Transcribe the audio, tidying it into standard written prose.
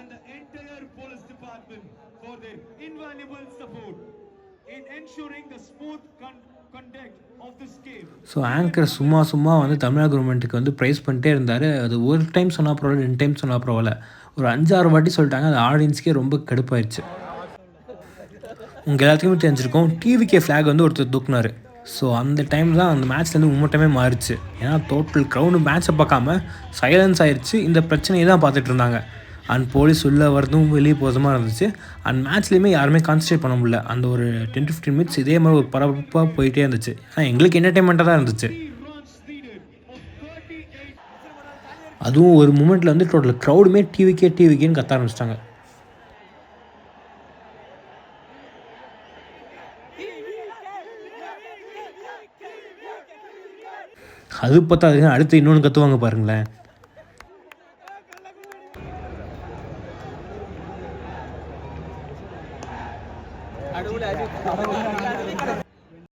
and the entire police department for their invaluable support in ensuring the smooth conduct of this game. So anchor சும்மா வந்து தமிழ்நாடு கவர்மெண்ட்டுக்கு வந்து price பண்ணிட்டே இருந்தார். அது ஒரு டைம் சொன்னால் பரவாயில்ல, 2 டைம் சொன்னால் பரவாயில்ல, ஒரு 5-6 வாட்டி சொல்லிட்டாங்க. அது ஆடியன்ஸ்க்கே ரொம்ப கடுப்பாயிடுச்சு. உங்கள் எல்லாத்துக்குமே தெரிஞ்சிருக்கும், டிவிகே ஃப்ளாக் வந்து ஒருத்தர் தூக்குனார். ஸோ அந்த டைம் தான் அந்த மேட்ச்லேருந்து மூமெண்டமே மாறிச்சு. ஏன்னா டோட்டல் க்ரௌண்டு மேட்ச்சை பார்க்காம சைலன்ஸ் ஆயிடுச்சு. இந்த பிரச்சனையை தான் பார்த்துட்டு இருந்தாங்க. அண்ட் போலீஸ் உள்ளே வரதும் வெளியே போகிறதுமா இருந்துச்சு. அண்ட் மேட்ச்லேயுமே யாருமே கான்சன்ட்ரேட் பண்ண முடியல. அந்த ஒரு 10-15 மினிட்ஸ் இதே மாதிரி ஒரு பரபரப்பாக போயிட்டே இருந்துச்சு. ஆனால் எங்களுக்கு என்டர்டைன்மெண்ட்டாக தான் இருந்துச்சு. அதுவும் ஒரு மூமெண்ட்டில் வந்து டோட்டல் க்ரௌடுமே டிவிகேன்னு கத்த ஆரம்பிச்சிட்டாங்க. அது பார்த்தா அடுத்து இன்னொன்று கற்றுவாங்க பாருங்களேன்.